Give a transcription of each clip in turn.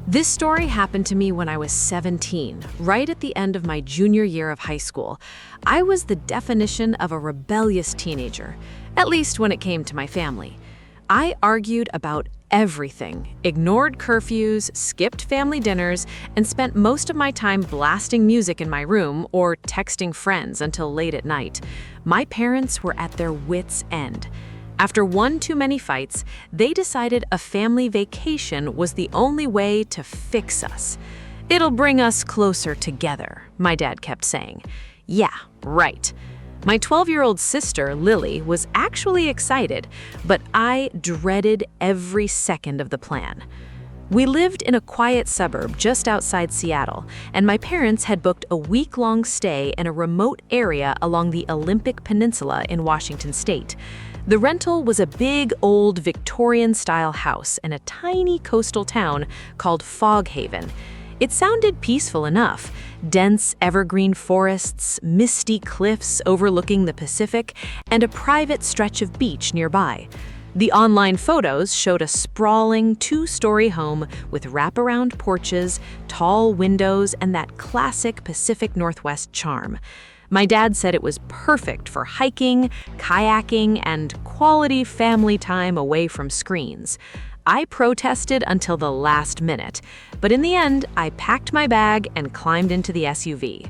This story happened to me when I was 17, right at the end of my junior year of high school. I was the definition of a rebellious teenager, at least when it came to my family. I argued about everything, ignored curfews, skipped family dinners, and spent most of my time blasting music in my room or texting friends until late at night. My parents were at their wits' end. After one too many fights, they decided a family vacation was the only way to fix us. "It'll bring us closer together," my dad kept saying. Yeah, right. My 12-year-old sister, Lily, was actually excited, but I dreaded every second of the plan. We lived in a quiet suburb just outside Seattle, and my parents had booked a week-long stay in a remote area along the Olympic Peninsula in Washington state. The rental was a big, old Victorian-style house in a tiny coastal town called Fog Haven. It sounded peaceful enough. Dense evergreen forests, misty cliffs overlooking the Pacific, and a private stretch of beach nearby. The online photos showed a sprawling two-story home with wraparound porches, tall windows, and that classic Pacific Northwest charm. My dad said it was perfect for hiking, kayaking, and quality family time away from screens. I protested until the last minute, but in the end, I packed my bag and climbed into the SUV.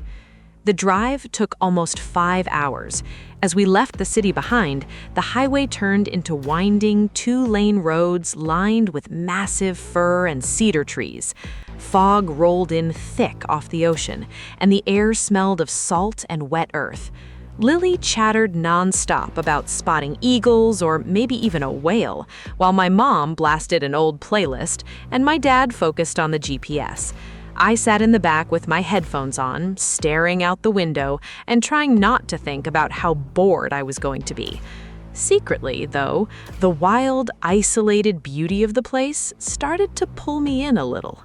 The drive took almost 5 hours. As we left the city behind, the highway turned into winding two-lane roads lined with massive fir and cedar trees. Fog rolled in thick off the ocean, and the air smelled of salt and wet earth. Lily chattered nonstop about spotting eagles or maybe even a whale, while my mom blasted an old playlist and my dad focused on the GPS. I sat in the back with my headphones on, staring out the window and trying not to think about how bored I was going to be. Secretly, though, the wild, isolated beauty of the place started to pull me in a little.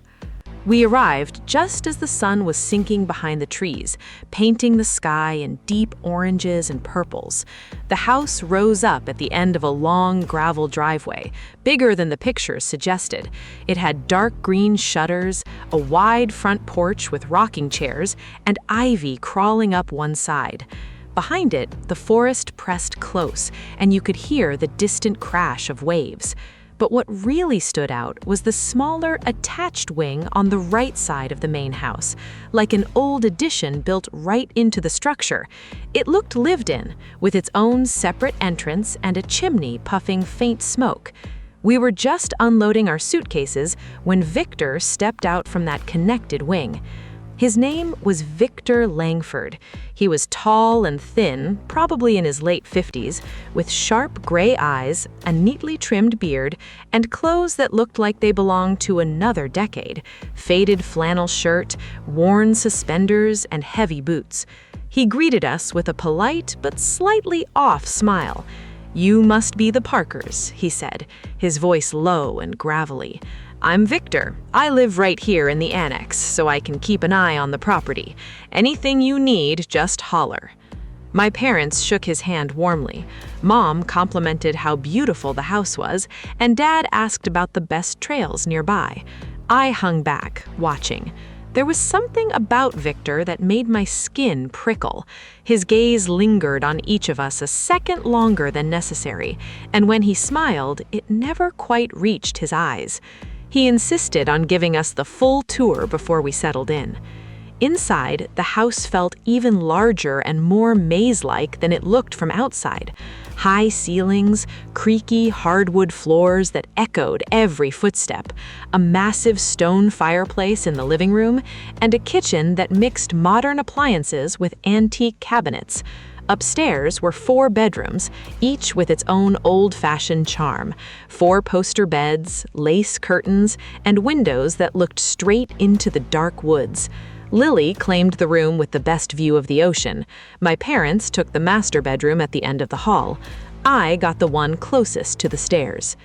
We arrived just as the sun was sinking behind the trees, painting the sky in deep oranges and purples. The house rose up at the end of a long gravel driveway, bigger than the pictures suggested. It had dark green shutters, a wide front porch with rocking chairs, and ivy crawling up one side. Behind it, the forest pressed close, and you could hear the distant crash of waves. But what really stood out was the smaller, attached wing on the right side of the main house, like an old addition built right into the structure. It looked lived in, with its own separate entrance and a chimney puffing faint smoke. We were just unloading our suitcases when Victor stepped out from that connected wing. His name was Victor Langford. He was tall and thin, probably in his late 50s, with sharp gray eyes, a neatly trimmed beard, and clothes that looked like they belonged to another decade: faded flannel shirt, worn suspenders, and heavy boots. He greeted us with a polite but slightly off smile. "You must be the Parkers," he said, his voice low and gravelly. "I'm Victor. I live right here in the annex, so I can keep an eye on the property. Anything you need, just holler." My parents shook his hand warmly. Mom complimented how beautiful the house was, and Dad asked about the best trails nearby. I hung back, watching. There was something about Victor that made my skin prickle. His gaze lingered on each of us a second longer than necessary, and when he smiled, it never quite reached his eyes. He insisted on giving us the full tour before we settled in. Inside, the house felt even larger and more maze-like than it looked from outside. High ceilings, creaky hardwood floors that echoed every footstep, a massive stone fireplace in the living room, and a kitchen that mixed modern appliances with antique cabinets. Upstairs were 4 bedrooms, each with its own old-fashioned charm: 4 poster beds, lace curtains, and windows that looked straight into the dark woods. Lily claimed the room with the best view of the ocean. My parents took the master bedroom at the end of the hall. I got the one closest to the stairs.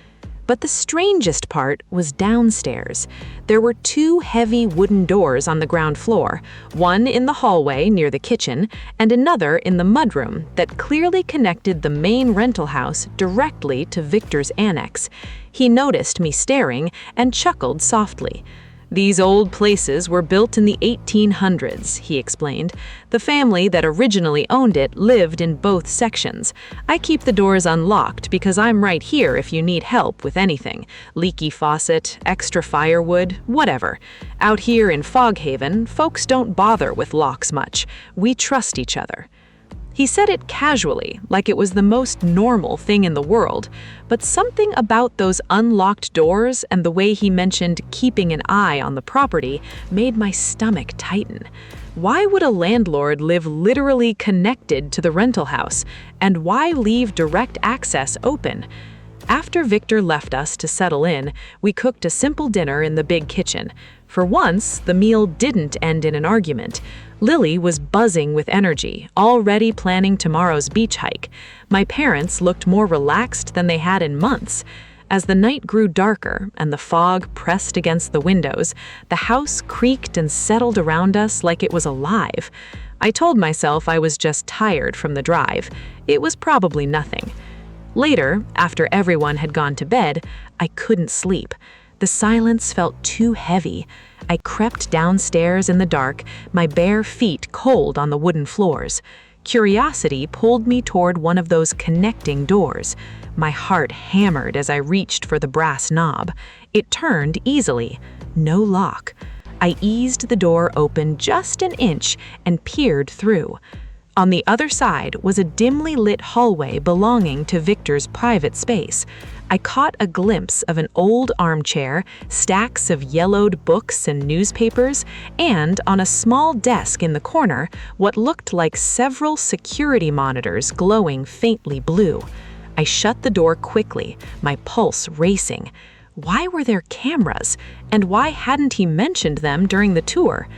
But the strangest part was downstairs. There were 2 heavy wooden doors on the ground floor, one in the hallway near the kitchen and another in the mudroom that clearly connected the main rental house directly to Victor's annex. He noticed me staring and chuckled softly. These old places were built in the 1800s, he explained. The family that originally owned it lived in both sections. I keep the doors unlocked because I'm right here if you need help with anything. Leaky faucet, extra firewood, whatever. Out here in Foghaven, folks don't bother with locks much. We trust each other. He said it casually, like it was the most normal thing in the world, but something about those unlocked doors and the way he mentioned keeping an eye on the property made my stomach tighten. Why would a landlord live literally connected to the rental house, and why leave direct access open? After Victor left us to settle in, we cooked a simple dinner in the big kitchen. For once, the meal didn't end in an argument. Lily was buzzing with energy, already planning tomorrow's beach hike. My parents looked more relaxed than they had in months. As the night grew darker and the fog pressed against the windows, the house creaked and settled around us like it was alive. I told myself I was just tired from the drive. It was probably nothing. Later, after everyone had gone to bed, I couldn't sleep. The silence felt too heavy. I crept downstairs in the dark, my bare feet cold on the wooden floors. Curiosity pulled me toward one of those connecting doors. My heart hammered as I reached for the brass knob. It turned easily. No lock. I eased the door open just an inch and peered through. On the other side was a dimly lit hallway belonging to Victor's private space. I caught a glimpse of an old armchair, stacks of yellowed books and newspapers, and on a small desk in the corner, what looked like several security monitors glowing faintly blue. I shut the door quickly, my pulse racing. Why were there cameras? And why hadn't he mentioned them during the tour?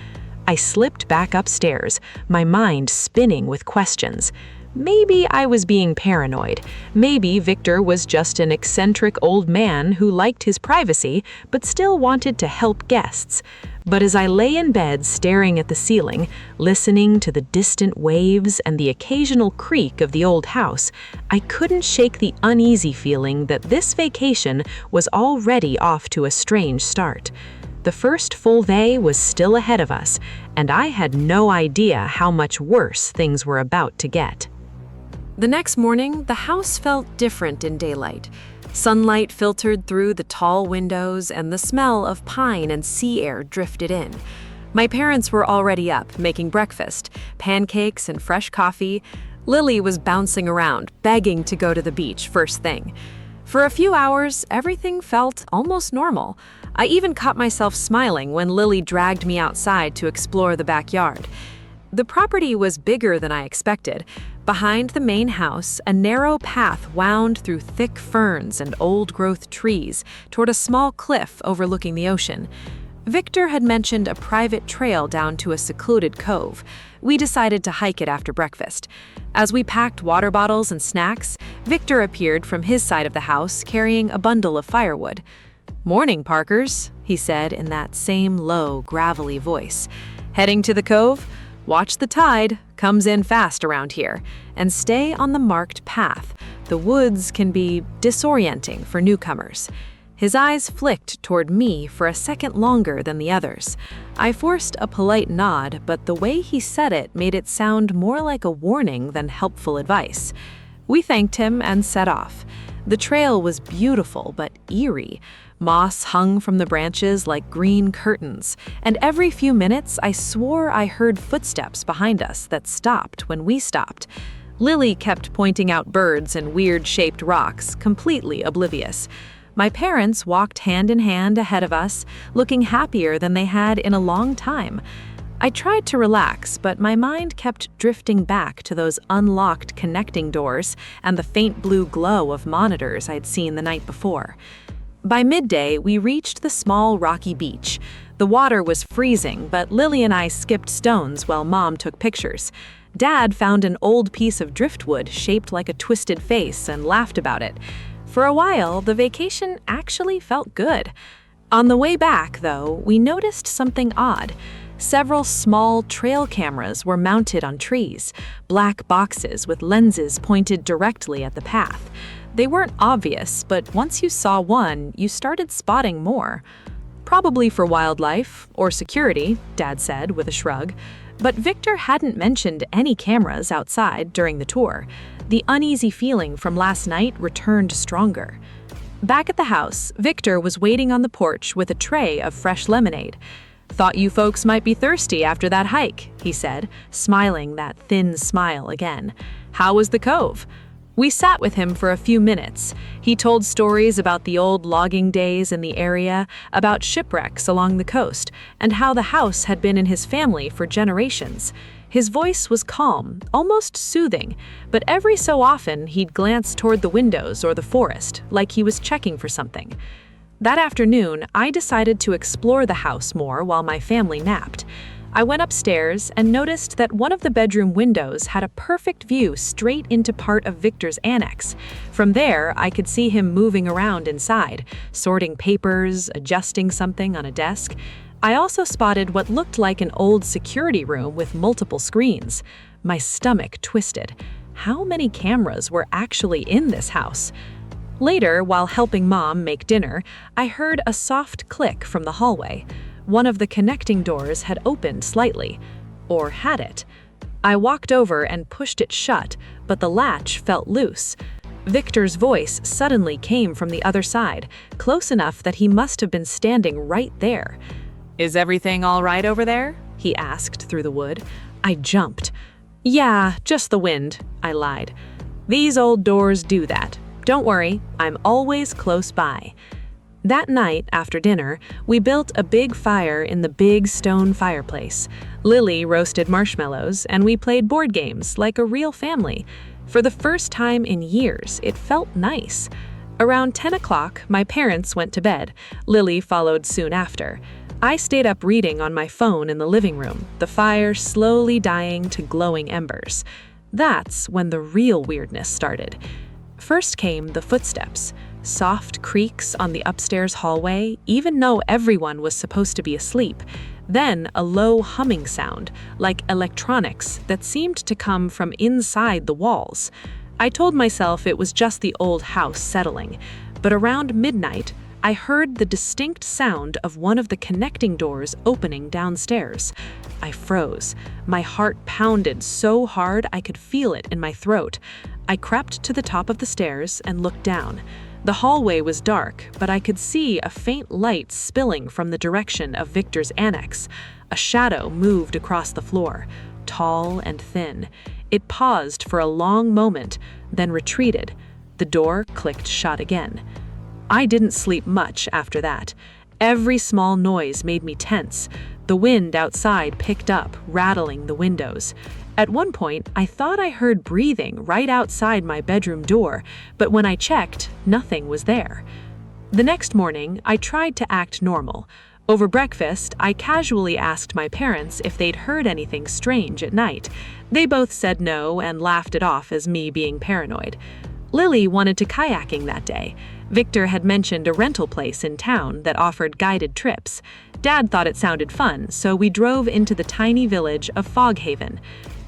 I slipped back upstairs, my mind spinning with questions. Maybe I was being paranoid. Maybe Victor was just an eccentric old man who liked his privacy but still wanted to help guests. But as I lay in bed staring at the ceiling, listening to the distant waves and the occasional creak of the old house, I couldn't shake the uneasy feeling that this vacation was already off to a strange start. The first full day was still ahead of us, and I had no idea how much worse things were about to get. The next morning, the house felt different in daylight. Sunlight filtered through the tall windows, and the smell of pine and sea air drifted in. My parents were already up, making breakfast, pancakes and fresh coffee. Lily was bouncing around, begging to go to the beach first thing. For a few hours, everything felt almost normal. I even caught myself smiling when Lily dragged me outside to explore the backyard. The property was bigger than I expected. Behind the main house, a narrow path wound through thick ferns and old-growth trees toward a small cliff overlooking the ocean. Victor had mentioned a private trail down to a secluded cove. We decided to hike it after breakfast. As we packed water bottles and snacks, Victor appeared from his side of the house carrying a bundle of firewood. "Morning, Parkers," he said in that same low, gravelly voice. "Heading to the cove? Watch the tide, comes in fast around here, and stay on the marked path. The woods can be disorienting for newcomers." His eyes flicked toward me for a second longer than the others. I forced a polite nod, but the way he said it made it sound more like a warning than helpful advice. We thanked him and set off. The trail was beautiful but eerie. Moss hung from the branches like green curtains, and every few minutes I swore I heard footsteps behind us that stopped when we stopped. Lily kept pointing out birds and weird-shaped rocks, completely oblivious. My parents walked hand in hand ahead of us, looking happier than they had in a long time. I tried to relax, but my mind kept drifting back to those unlocked connecting doors and the faint blue glow of monitors I'd seen the night before. By midday, we reached the small rocky beach. The water was freezing, but Lily and I skipped stones while Mom took pictures. Dad found an old piece of driftwood shaped like a twisted face and laughed about it. For a while, the vacation actually felt good. On the way back, though, we noticed something odd. Several small trail cameras were mounted on trees, black boxes with lenses pointed directly at the path. They weren't obvious, but once you saw one, you started spotting more. Probably for wildlife or security, Dad said with a shrug. But Victor hadn't mentioned any cameras outside during the tour. The uneasy feeling from last night returned stronger. Back at the house, Victor was waiting on the porch with a tray of fresh lemonade. "Thought you folks might be thirsty after that hike," he said, smiling that thin smile again. "How was the cove?" We sat with him for a few minutes. He told stories about the old logging days in the area, about shipwrecks along the coast, and how the house had been in his family for generations. His voice was calm, almost soothing, but every so often he'd glance toward the windows or the forest, like he was checking for something. That afternoon, I decided to explore the house more while my family napped. I went upstairs and noticed that one of the bedroom windows had a perfect view straight into part of Victor's annex. From there, I could see him moving around inside, sorting papers, adjusting something on a desk. I also spotted what looked like an old security room with multiple screens. My stomach twisted. How many cameras were actually in this house? Later, while helping Mom make dinner, I heard a soft click from the hallway. One of the connecting doors had opened slightly. Or had it? I walked over and pushed it shut, but the latch felt loose. Victor's voice suddenly came from the other side, close enough that he must have been standing right there. "Is everything all right over there?" he asked through the wood. I jumped. "Yeah, just the wind," I lied. "These old doors do that. Don't worry, I'm always close by." That night, after dinner, we built a big fire in the big stone fireplace. Lily roasted marshmallows, and we played board games like a real family. For the first time in years, it felt nice. Around 10 o'clock, my parents went to bed. Lily followed soon after. I stayed up reading on my phone in the living room, the fire slowly dying to glowing embers. That's when the real weirdness started. First came the footsteps. Soft creaks on the upstairs hallway, even though everyone was supposed to be asleep. Then a low humming sound, like electronics, that seemed to come from inside the walls. I told myself it was just the old house settling, but around midnight, I heard the distinct sound of one of the connecting doors opening downstairs. I froze. My heart pounded so hard I could feel it in my throat. I crept to the top of the stairs and looked down. The hallway was dark, but I could see a faint light spilling from the direction of Victor's annex. A shadow moved across the floor, tall and thin. It paused for a long moment, then retreated. The door clicked shut again. I didn't sleep much after that. Every small noise made me tense. The wind outside picked up, rattling the windows. At one point, I thought I heard breathing right outside my bedroom door, but when I checked, nothing was there. The next morning, I tried to act normal. Over breakfast, I casually asked my parents if they'd heard anything strange at night. They both said no and laughed it off as me being paranoid. Lily wanted to kayaking that day. Victor had mentioned a rental place in town that offered guided trips. Dad thought it sounded fun, so we drove into the tiny village of Foghaven.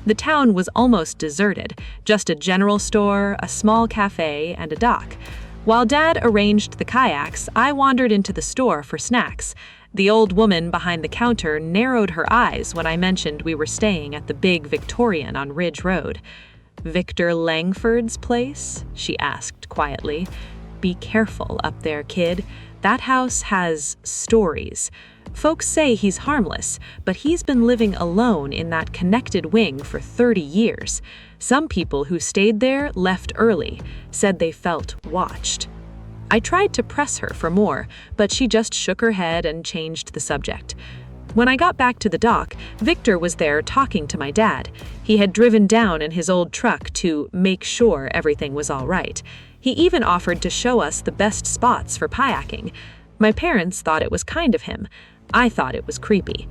The town was almost deserted, just a general store, a small cafe, and a dock. While Dad arranged the kayaks, I wandered into the store for snacks. The old woman behind the counter narrowed her eyes when I mentioned we were staying at the big Victorian on Ridge Road. "Victor Langford's place?" she asked quietly. "Be careful up there, kid. That house has stories. Folks say he's harmless, but he's been living alone in that connected wing for 30 years. Some people who stayed there left early, said they felt watched." I tried to press her for more, but she just shook her head and changed the subject. When I got back to the dock, Victor was there talking to my dad. He had driven down in his old truck to make sure everything was all right. He even offered to show us the best spots for kayaking. My parents thought it was kind of him. I thought it was creepy.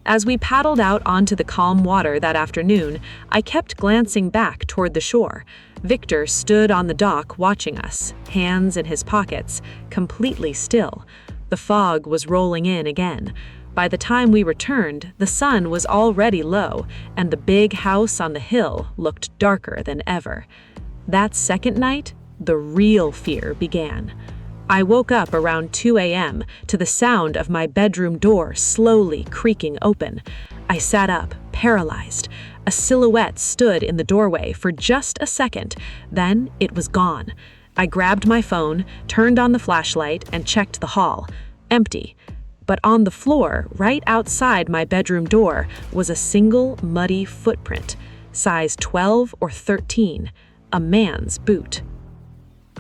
As we paddled out onto the calm water that afternoon, I kept glancing back toward the shore. Victor stood on the dock watching us, hands in his pockets, completely still. The fog was rolling in again. By the time we returned, the sun was already low, and the big house on the hill looked darker than ever. That second night, the real fear began. I woke up around 2 a.m. to the sound of my bedroom door slowly creaking open. I sat up, paralyzed. A silhouette stood in the doorway for just a second, then it was gone. I grabbed my phone, turned on the flashlight, and checked the hall. Empty. But on the floor, right outside my bedroom door, was a single muddy footprint, size 12 or 13, a man's boot.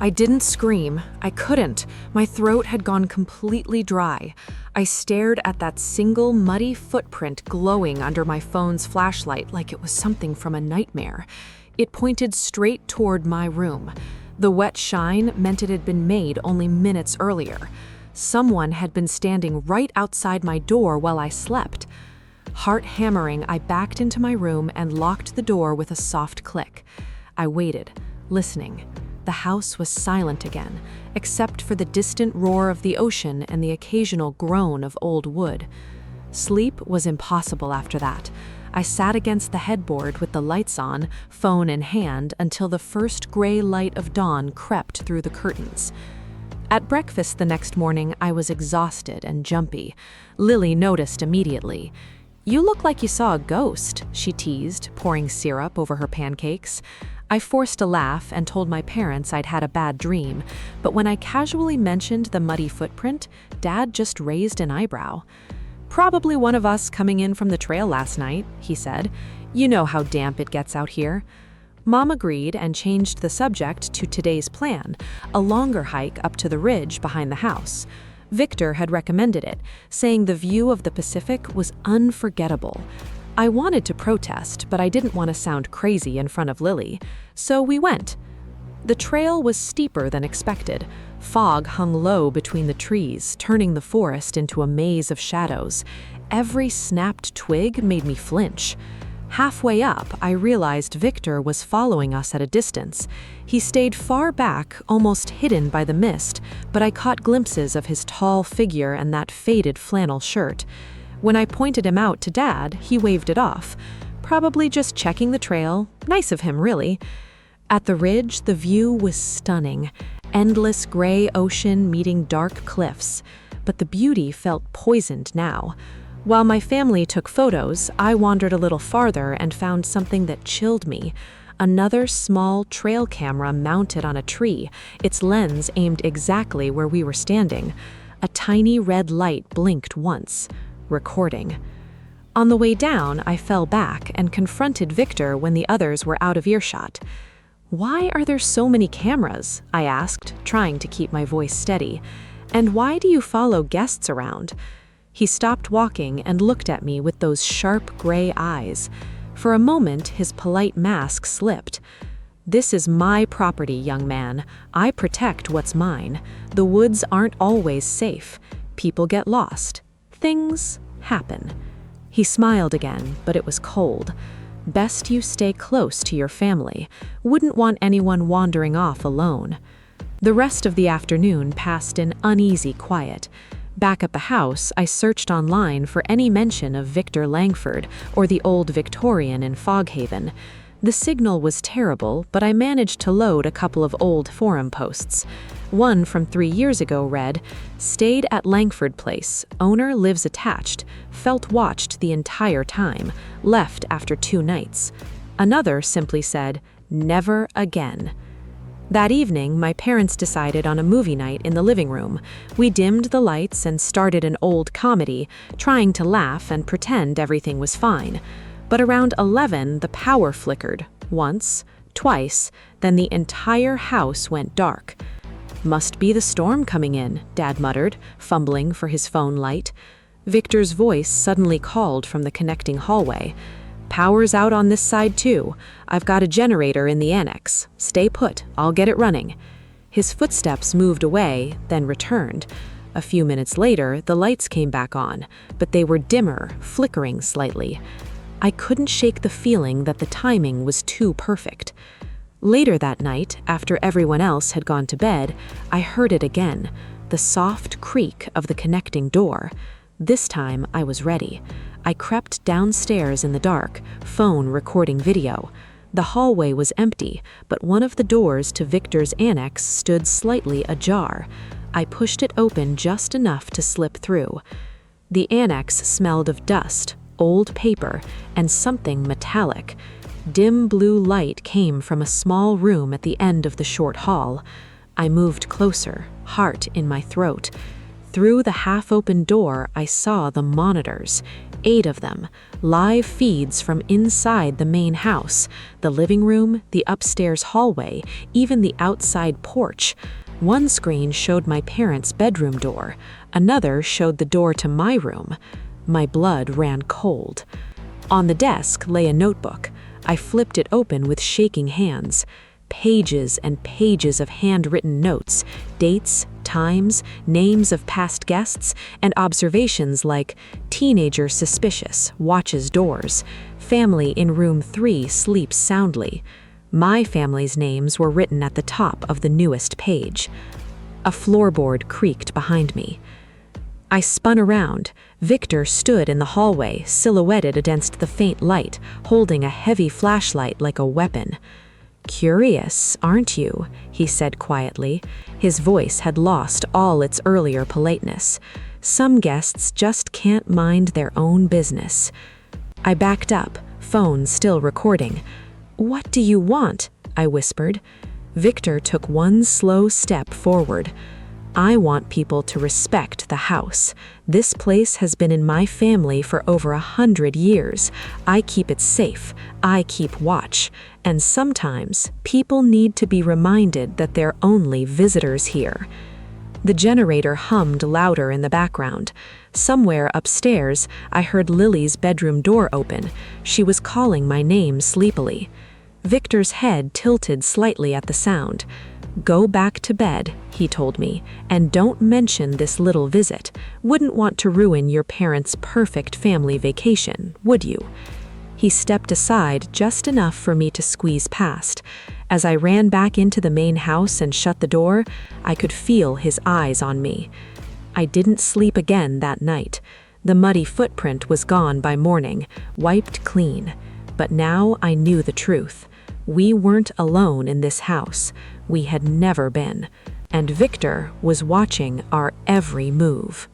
I didn't scream. I couldn't. My throat had gone completely dry. I stared at that single muddy footprint glowing under my phone's flashlight like it was something from a nightmare. It pointed straight toward my room. The wet shine meant it had been made only minutes earlier. Someone had been standing right outside my door while I slept. Heart hammering, I backed into my room and locked the door with a soft click. I waited, listening. The house was silent again, except for the distant roar of the ocean and the occasional groan of old wood. Sleep was impossible after that. I sat against the headboard with the lights on, phone in hand, until the first gray light of dawn crept through the curtains. At breakfast the next morning, I was exhausted and jumpy. Lily noticed immediately. "You look like you saw a ghost," she teased, pouring syrup over her pancakes. I forced a laugh and told my parents I'd had a bad dream, but when I casually mentioned the muddy footprint, Dad just raised an eyebrow. "Probably one of us coming in from the trail last night," he said. "You know how damp it gets out here." Mom agreed and changed the subject to today's plan, a longer hike up to the ridge behind the house. Victor had recommended it, saying the view of the Pacific was unforgettable. I wanted to protest, but I didn't want to sound crazy in front of Lily, so we went. The trail was steeper than expected. Fog hung low between the trees, turning the forest into a maze of shadows. Every snapped twig made me flinch. Halfway up, I realized Victor was following us at a distance. He stayed far back, almost hidden by the mist, but I caught glimpses of his tall figure and that faded flannel shirt. When I pointed him out to Dad, he waved it off. Probably just checking the trail. Nice of him, really. At the ridge, the view was stunning. Endless gray ocean meeting dark cliffs. But the beauty felt poisoned now. While my family took photos, I wandered a little farther and found something that chilled me. Another small trail camera mounted on a tree, its lens aimed exactly where we were standing. A tiny red light blinked once. Recording. On the way down, I fell back and confronted Victor when the others were out of earshot. "Why are there so many cameras?" I asked, trying to keep my voice steady. "And why do you follow guests around?" He stopped walking and looked at me with those sharp gray eyes. For a moment, his polite mask slipped. "This is my property, young man. I protect what's mine. The woods aren't always safe. People get lost. Things happen." He smiled again, but it was cold. "Best you stay close to your family. Wouldn't want anyone wandering off alone." The rest of the afternoon passed in uneasy quiet. Back at the house, I searched online for any mention of Victor Langford or the old Victorian in Foghaven. The signal was terrible, but I managed to load a couple of old forum posts. One from 3 years ago read, "Stayed at Langford Place. Owner lives attached. Felt watched the entire time. Left after 2 nights." Another simply said, "Never again." That evening, my parents decided on a movie night in the living room. We dimmed the lights and started an old comedy, trying to laugh and pretend everything was fine. But around 11, the power flickered, once, twice, then the entire house went dark. "Must be the storm coming in," Dad muttered, fumbling for his phone light. Victor's voice suddenly called from the connecting hallway. "Power's out on this side too. I've got a generator in the annex. Stay put, I'll get it running." His footsteps moved away, then returned. A few minutes later, the lights came back on, but they were dimmer, flickering slightly. I couldn't shake the feeling that the timing was too perfect. Later that night, after everyone else had gone to bed, I heard it again, the soft creak of the connecting door. This time, I was ready. I crept downstairs in the dark, phone recording video. The hallway was empty, but one of the doors to Victor's annex stood slightly ajar. I pushed it open just enough to slip through. The annex smelled of dust, old paper, and something metallic. Dim blue light came from a small room at the end of the short hall. I moved closer, heart in my throat. Through the half-open door, I saw the monitors, 8 of them, live feeds from inside the main house, the living room, the upstairs hallway, even the outside porch. One screen showed my parents' bedroom door. Another showed the door to my room. My blood ran cold. On the desk lay a notebook. I flipped it open with shaking hands. Pages and pages of handwritten notes, dates, times, names of past guests, and observations like teenager suspicious, watches doors, family in room 3 sleeps soundly. My family's names were written at the top of the newest page. A floorboard creaked behind me. I spun around. Victor stood in the hallway, silhouetted against the faint light, holding a heavy flashlight like a weapon. "Curious, aren't you?" he said quietly. His voice had lost all its earlier politeness. Some guests just can't mind their own business. I backed up, phone still recording. "What do you want?" I whispered. Victor took one slow step forward. "I want people to respect the house. This place has been in my family for over 100 years. I keep it safe. I keep watch. And sometimes people need to be reminded that they're only visitors here." The generator hummed louder in the background. Somewhere upstairs, I heard Lily's bedroom door open. She was calling my name sleepily. Victor's head tilted slightly at the sound. "Go back to bed," he told me, "and don't mention this little visit. Wouldn't want to ruin your parents' perfect family vacation, would you?" He stepped aside just enough for me to squeeze past. As I ran back into the main house and shut the door, I could feel his eyes on me. I didn't sleep again that night. The muddy footprint was gone by morning, wiped clean. But now I knew the truth. We weren't alone in this house. We had never been. And Victor was watching our every move.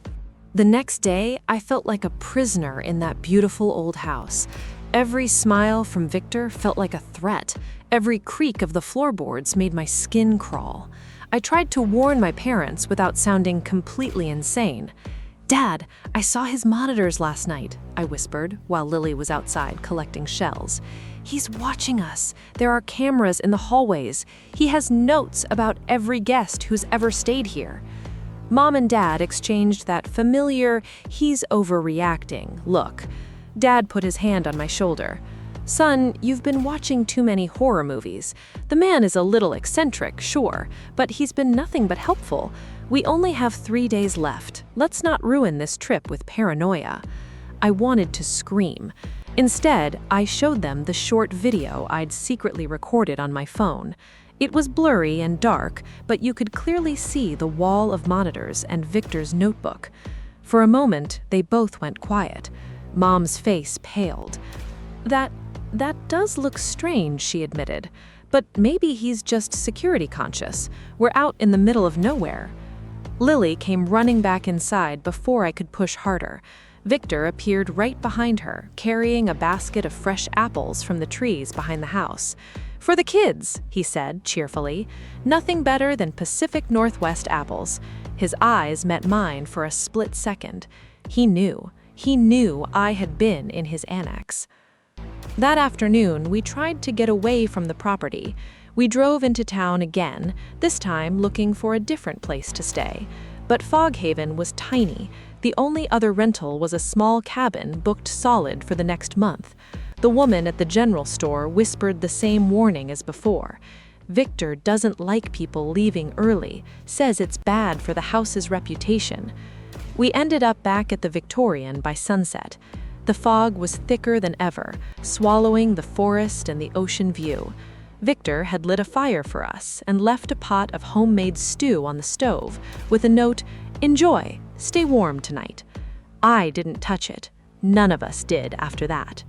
The next day, I felt like a prisoner in that beautiful old house. Every smile from Victor felt like a threat. Every creak of the floorboards made my skin crawl. I tried to warn my parents without sounding completely insane. "Dad, I saw his monitors last night," I whispered while Lily was outside collecting shells. "He's watching us. There are cameras in the hallways. He has notes about every guest who's ever stayed here." Mom and Dad exchanged that familiar, "he's overreacting" look. Dad put his hand on my shoulder. "Son, you've been watching too many horror movies. The man is a little eccentric, sure, but he's been nothing but helpful. We only have 3 days left. Let's not ruin this trip with paranoia." I wanted to scream. Instead, I showed them the short video I'd secretly recorded on my phone. It was blurry and dark, but you could clearly see the wall of monitors and Victor's notebook. For a moment, they both went quiet. Mom's face paled. That does look strange," she admitted. "But maybe he's just security conscious. We're out in the middle of nowhere." Lily came running back inside before I could push harder. Victor appeared right behind her, carrying a basket of fresh apples from the trees behind the house. "For the kids," he said cheerfully. "Nothing better than Pacific Northwest apples." His eyes met mine for a split second. He knew I had been in his annex. That afternoon, we tried to get away from the property. We drove into town again, this time looking for a different place to stay. But Foghaven was tiny. The only other rental was a small cabin booked solid for the next month. The woman at the general store whispered the same warning as before. "Victor doesn't like people leaving early, says it's bad for the house's reputation." We ended up back at the Victorian by sunset. The fog was thicker than ever, swallowing the forest and the ocean view. Victor had lit a fire for us and left a pot of homemade stew on the stove with a note, "Enjoy, stay warm tonight." I didn't touch it. None of us did after that.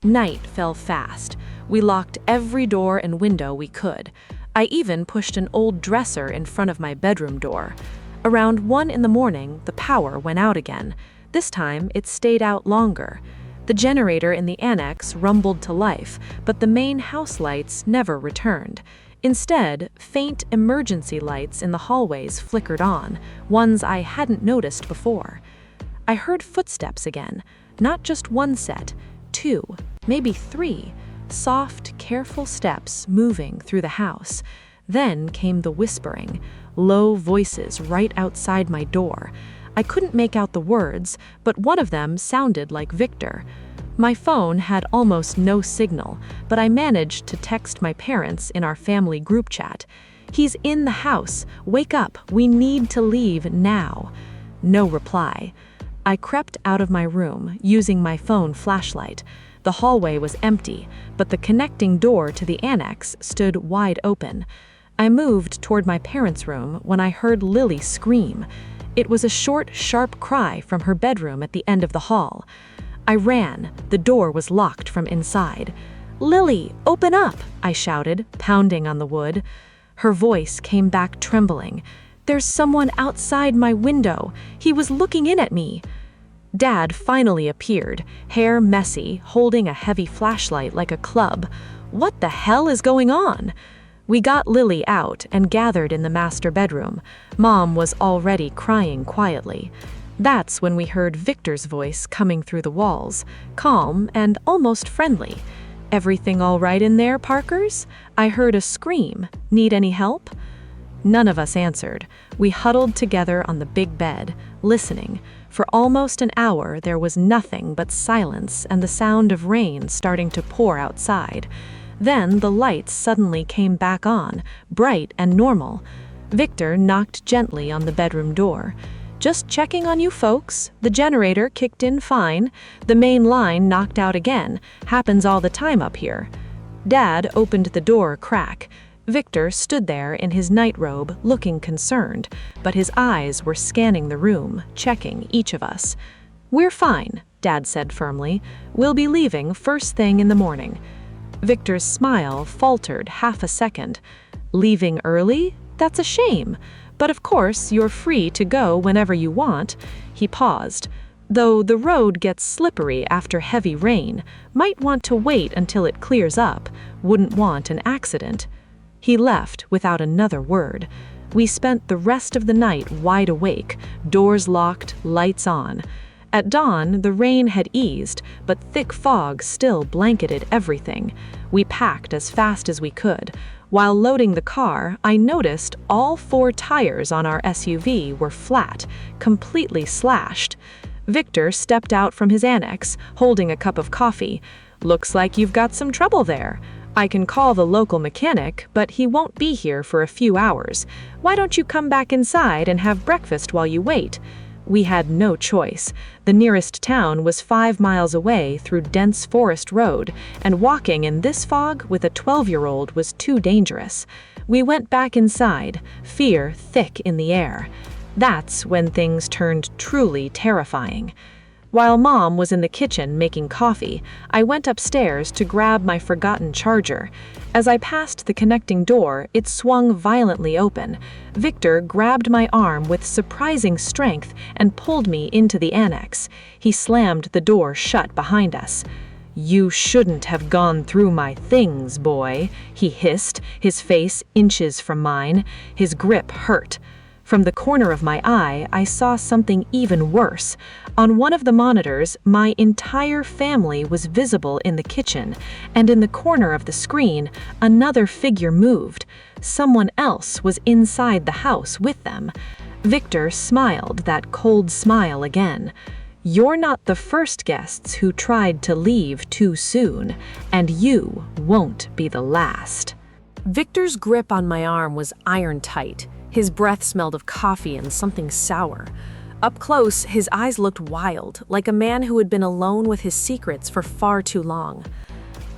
Night fell fast. We locked every door and window we could. I even pushed an old dresser in front of my bedroom door. Around 1 in the morning, the power went out again. This time, it stayed out longer. The generator in the annex rumbled to life, but the main house lights never returned. Instead, faint emergency lights in the hallways flickered on, ones I hadn't noticed before. I heard footsteps again, not just one set, 2, maybe 3, soft, careful steps moving through the house. Then came the whispering, low voices right outside my door. I couldn't make out the words, but one of them sounded like Victor. My phone had almost no signal, but I managed to text my parents in our family group chat. "He's in the house. Wake up. We need to leave now." No reply. I crept out of my room, using my phone flashlight. The hallway was empty, but the connecting door to the annex stood wide open. I moved toward my parents' room when I heard Lily scream. It was a short, sharp cry from her bedroom at the end of the hall. I ran. The door was locked from inside. "Lily, open up!" I shouted, pounding on the wood. Her voice came back trembling. "There's someone outside my window. He was looking in at me." Dad finally appeared, hair messy, holding a heavy flashlight like a club. What the hell is going on? We got Lily out and gathered in the master bedroom. Mom was already crying quietly. That's when we heard Victor's voice coming through the walls, calm and almost friendly. "Everything all right in there, Parkers?" I heard a scream. "Need any help?" None of us answered. We huddled together on the big bed, listening. For almost an hour, there was nothing but silence and the sound of rain starting to pour outside. Then the lights suddenly came back on, bright and normal. Victor knocked gently on the bedroom door. "Just checking on you folks. The generator kicked in fine. The main line knocked out again. Happens all the time up here." Dad opened the door a crack. Victor stood there in his nightrobe, looking concerned, but his eyes were scanning the room, checking each of us. "We're fine," Dad said firmly. "We'll be leaving first thing in the morning." Victor's smile faltered half a second. "Leaving early? That's a shame. But of course, you're free to go whenever you want." He paused. "Though the road gets slippery after heavy rain. Might want to wait until it clears up. Wouldn't want an accident." He left without another word. We spent the rest of the night wide awake, doors locked, lights on. At dawn, the rain had eased, but thick fog still blanketed everything. We packed as fast as we could. While loading the car, I noticed all 4 tires on our SUV were flat, completely slashed. Victor stepped out from his annex, holding a cup of coffee. "Looks like you've got some trouble there. I can call the local mechanic, but he won't be here for a few hours. Why don't you come back inside and have breakfast while you wait?" We had no choice. The nearest town was 5 miles away through dense forest road, and walking in this fog with a 12-year-old was too dangerous. We went back inside, fear thick in the air. That's when things turned truly terrifying. While Mom was in the kitchen making coffee, I went upstairs to grab my forgotten charger. As I passed the connecting door, it swung violently open. Victor grabbed my arm with surprising strength and pulled me into the annex. He slammed the door shut behind us. "You shouldn't have gone through my things, boy," he hissed, his face inches from mine. His grip hurt. From the corner of my eye, I saw something even worse. On one of the monitors, my entire family was visible in the kitchen, and in the corner of the screen, another figure moved. Someone else was inside the house with them. Victor smiled that cold smile again. "You're not the first guests who tried to leave too soon, and you won't be the last." Victor's grip on my arm was iron tight. His breath smelled of coffee and something sour. Up close, his eyes looked wild, like a man who had been alone with his secrets for far too long.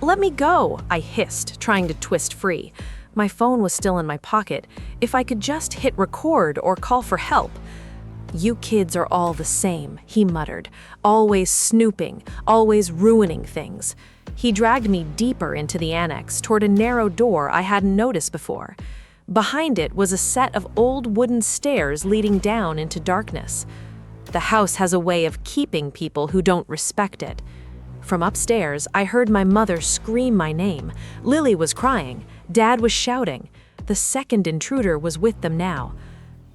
"Let me go," I hissed, trying to twist free. My phone was still in my pocket. If I could just hit record or call for help. "You kids are all the same," he muttered, "always snooping, always ruining things." He dragged me deeper into the annex, toward a narrow door I hadn't noticed before. Behind it was a set of old wooden stairs leading down into darkness. The house has a way of keeping people who don't respect it. From upstairs, I heard my mother scream my name. Lily was crying. Dad was shouting. The second intruder was with them now.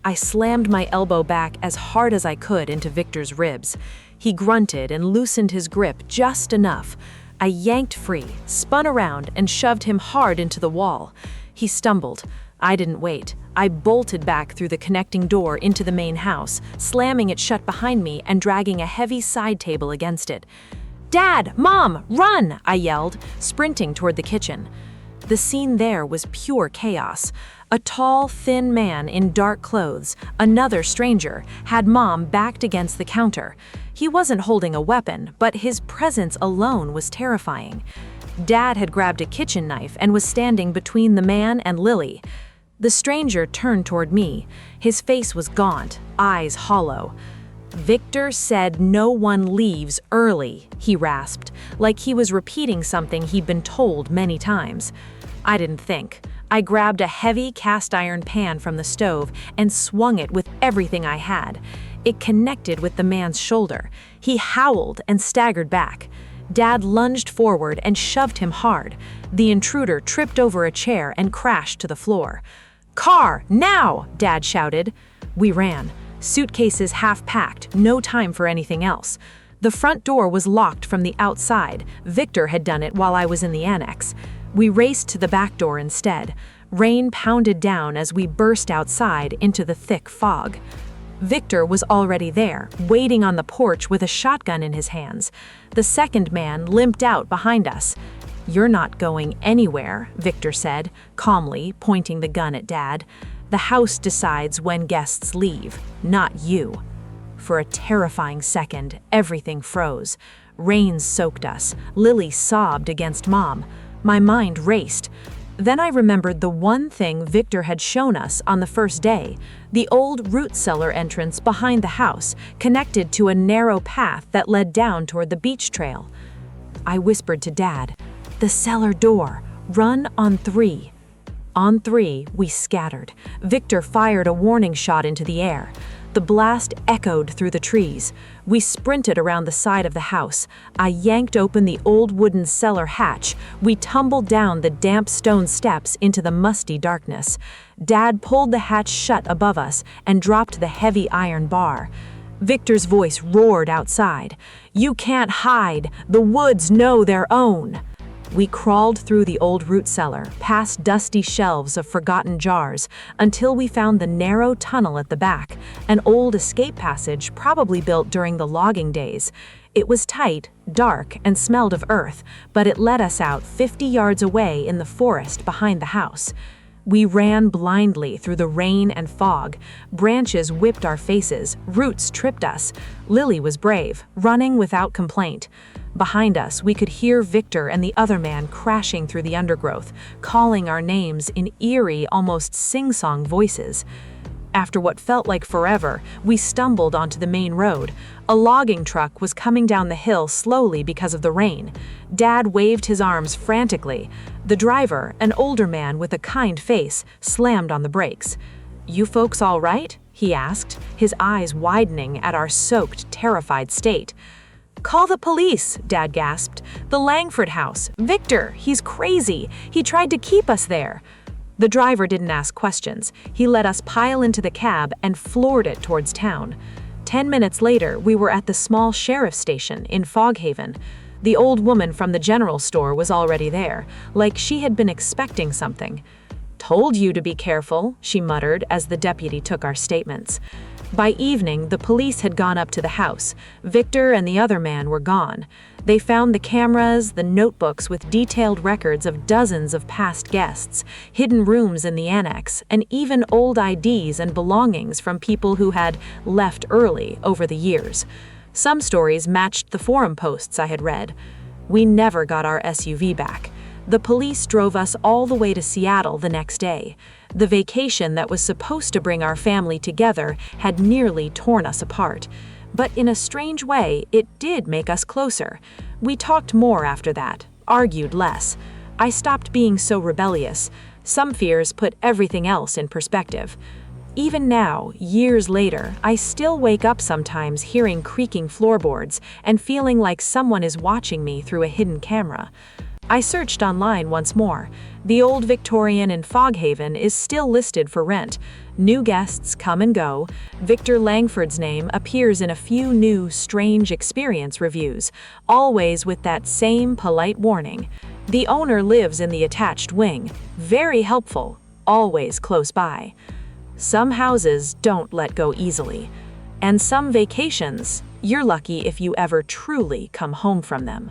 I slammed my elbow back as hard as I could into Victor's ribs. He grunted and loosened his grip just enough. I yanked free, spun around, and shoved him hard into the wall. He stumbled. I didn't wait. I bolted back through the connecting door into the main house, slamming it shut behind me and dragging a heavy side table against it. "Dad! Mom! Run!" I yelled, sprinting toward the kitchen. The scene there was pure chaos. A tall, thin man in dark clothes, another stranger, had Mom backed against the counter. He wasn't holding a weapon, but his presence alone was terrifying. Dad had grabbed a kitchen knife and was standing between the man and Lily. The stranger turned toward me. His face was gaunt, eyes hollow. "Victor said no one leaves early," he rasped, like he was repeating something he'd been told many times. I didn't think. I grabbed a heavy cast iron pan from the stove and swung it with everything I had. It connected with the man's shoulder. He howled and staggered back. Dad lunged forward and shoved him hard. The intruder tripped over a chair and crashed to the floor. "Car, now!" Dad shouted. We ran. Suitcases half packed, no time for anything else. The front door was locked from the outside. Victor had done it while I was in the annex. We raced to the back door instead. Rain pounded down as we burst outside into the thick fog. Victor was already there, waiting on the porch with a shotgun in his hands. The second man limped out behind us. "You're not going anywhere," Victor said, calmly, pointing the gun at Dad. "The house decides when guests leave, not you." For a terrifying second, everything froze. Rain soaked us. Lily sobbed against Mom. My mind raced. Then I remembered the one thing Victor had shown us on the first day, the old root cellar entrance behind the house, connected to a narrow path that led down toward the beach trail. I whispered to Dad, "The cellar door. Run on 3. On 3, we scattered. Victor fired a warning shot into the air. The blast echoed through the trees. We sprinted around the side of the house. I yanked open the old wooden cellar hatch. We tumbled down the damp stone steps into the musty darkness. Dad pulled the hatch shut above us and dropped the heavy iron bar. Victor's voice roared outside. "You can't hide. The woods know their own." We crawled through the old root cellar, past dusty shelves of forgotten jars, until we found the narrow tunnel at the back, an old escape passage probably built during the logging days. It was tight, dark, and smelled of earth, but it led us out 50 yards away in the forest behind the house. We ran blindly through the rain and fog. Branches whipped our faces, roots tripped us. Lily was brave, running without complaint. Behind us, we could hear Victor and the other man crashing through the undergrowth, calling our names in eerie, almost sing-song voices. After what felt like forever, we stumbled onto the main road. A logging truck was coming down the hill slowly because of the rain. Dad waved his arms frantically. The driver, an older man with a kind face, slammed on the brakes. "You folks all right?" he asked, his eyes widening at our soaked, terrified state. "Call the police," Dad gasped. "The Langford house. Victor, he's crazy. He tried to keep us there." The driver didn't ask questions. He let us pile into the cab and floored it towards town. 10 minutes later, we were at the small sheriff's station in Foghaven. The old woman from the general store was already there, like she had been expecting something. "Told you to be careful," she muttered as the deputy took our statements. By evening, the police had gone up to the house. Victor and the other man were gone. They found the cameras, the notebooks with detailed records of dozens of past guests, hidden rooms in the annex, and even old IDs and belongings from people who had left early over the years. Some stories matched the forum posts I had read. We never got our SUV back. The police drove us all the way to Seattle the next day. The vacation that was supposed to bring our family together had nearly torn us apart. But in a strange way, it did make us closer. We talked more after that, argued less. I stopped being so rebellious. Some fears put everything else in perspective. Even now, years later, I still wake up sometimes hearing creaking floorboards and feeling like someone is watching me through a hidden camera. I searched online once more. The old Victorian in Foghaven is still listed for rent. New guests come and go. Victor Langford's name appears in a few new strange experience reviews, always with that same polite warning. The owner lives in the attached wing. Very helpful, always close by. Some houses don't let go easily. And some vacations, you're lucky if you ever truly come home from them.